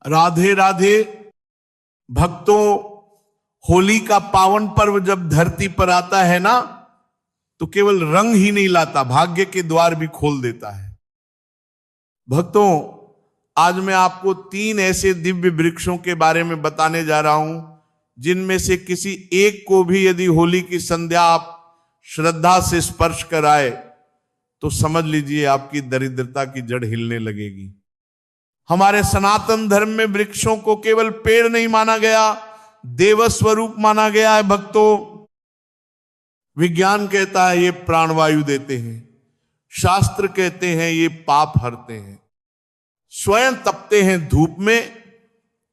राधे राधे। भक्तों, होली का पावन पर्व जब धरती पर आता है ना, तो केवल रंग ही नहीं लाता, भाग्य के द्वार भी खोल देता है। भक्तों, आज मैं आपको 3 ऐसे दिव्य वृक्षों के बारे में बताने जा रहा हूं, जिनमें से किसी एक को भी यदि होली की संध्या आप श्रद्धा से स्पर्श कराए तो समझ लीजिए आपकी दरिद्रता की जड़ हिलने लगेगी। हमारे सनातन धर्म में वृक्षों को केवल पेड़ नहीं माना गया, देव स्वरूप माना गया है। भक्तों, विज्ञान कहता है ये प्राणवायु देते हैं, शास्त्र कहते हैं ये पाप हरते हैं, स्वयं तपते हैं धूप में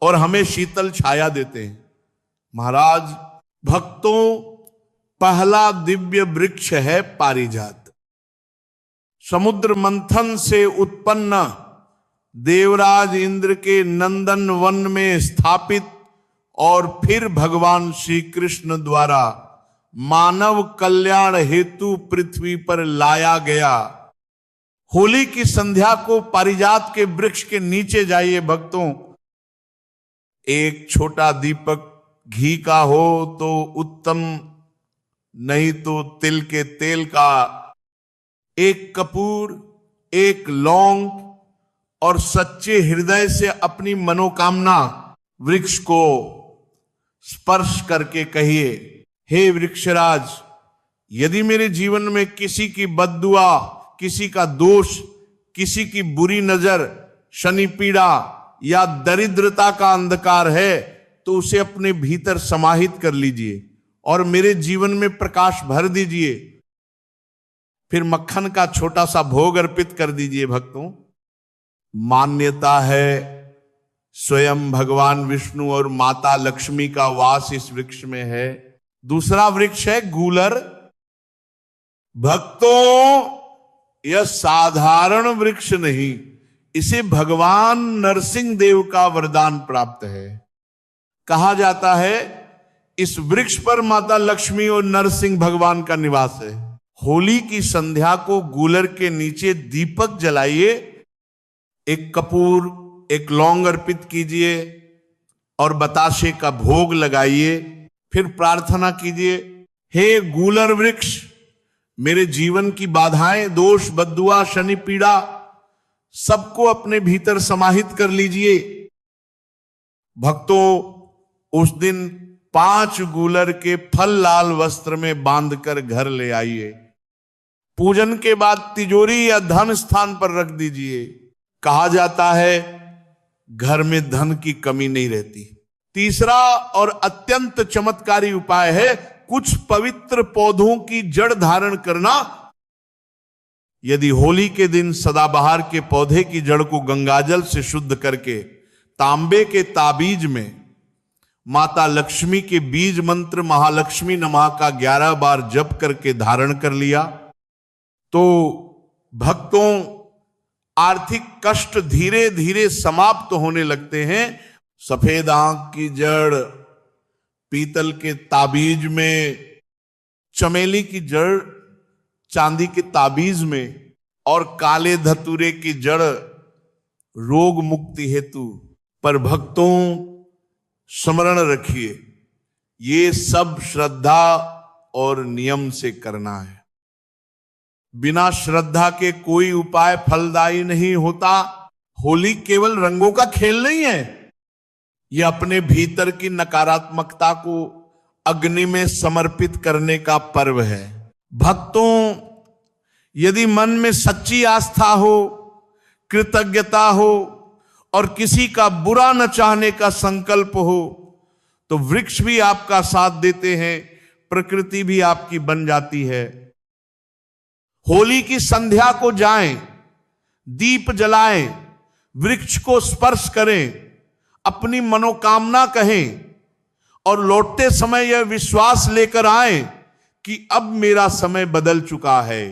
और हमें शीतल छाया देते हैं। महाराज, भक्तों, पहला दिव्य वृक्ष है पारिजात। समुद्र मंथन से उत्पन्न देवराज इंद्र के नंदन वन में स्थापित और फिर भगवान श्री कृष्ण द्वारा मानव कल्याण हेतु पृथ्वी पर लाया गया। होली की संध्या को पारिजात के वृक्ष के नीचे जाइए भक्तों। एक छोटा दीपक घी का हो तो उत्तम, नहीं तो तिल के तेल का, एक कपूर, एक लौंग और सच्चे हृदय से अपनी मनोकामना वृक्ष को स्पर्श करके कहिए, हे वृक्षराज, यदि मेरे जीवन में किसी की बद्दुआ, किसी का दोष, किसी की बुरी नजर, शनि पीड़ा या दरिद्रता का अंधकार है तो उसे अपने भीतर समाहित कर लीजिए और मेरे जीवन में प्रकाश भर दीजिए। फिर मक्खन का छोटा सा भोग अर्पित कर दीजिए। भक्तों, मान्यता है स्वयं भगवान विष्णु और माता लक्ष्मी का वास इस वृक्ष में है। दूसरा वृक्ष है गूलर। भक्तों, यह साधारण वृक्ष नहीं, इसे भगवान नरसिंह देव का वरदान प्राप्त है। कहा जाता है इस वृक्ष पर माता लक्ष्मी और नरसिंह भगवान का निवास है। होली की संध्या को गूलर के नीचे दीपक जलाइए, एक कपूर, एक लौंग अर्पित कीजिए और बताशे का भोग लगाइए। फिर प्रार्थना कीजिए, हे गूलर वृक्ष, मेरे जीवन की बाधाएं, दोष, बद्दुआ, शनि पीड़ा सबको अपने भीतर समाहित कर लीजिए। भक्तों, उस दिन 5 गूलर के फल लाल वस्त्र में बांधकर घर ले आइए। पूजन के बाद तिजोरी या धन स्थान पर रख दीजिए। कहा जाता है घर में धन की कमी नहीं रहती। तीसरा और अत्यंत चमत्कारी उपाय है कुछ पवित्र पौधों की जड़ धारण करना। यदि होली के दिन सदाबहार के पौधे की जड़ को गंगाजल से शुद्ध करके तांबे के ताबीज में माता लक्ष्मी के बीज मंत्र महालक्ष्मी नमः का 11 बार जप करके धारण कर लिया तो भक्तों, आर्थिक कष्ट धीरे धीरे समाप्त होने लगते हैं। सफेद आंख की जड़ पीतल के ताबीज में, चमेली की जड़ चांदी के ताबीज में और काले धतूरे की जड़ रोग मुक्ति हेतु। पर भक्तों, स्मरण रखिए, ये सब श्रद्धा और नियम से करना है। बिना श्रद्धा के कोई उपाय फलदायी नहीं होता। होली केवल रंगों का खेल नहीं है, यह अपने भीतर की नकारात्मकता को अग्नि में समर्पित करने का पर्व है। भक्तों, यदि मन में सच्ची आस्था हो, कृतज्ञता हो और किसी का बुरा न चाहने का संकल्प हो तो वृक्ष भी आपका साथ देते हैं, प्रकृति भी आपकी बन जाती है। होली की संध्या को जाएं, दीप जलाएं, वृक्ष को स्पर्श करें, अपनी मनोकामना कहें और लौटते समय यह विश्वास लेकर आएं कि अब मेरा समय बदल चुका है।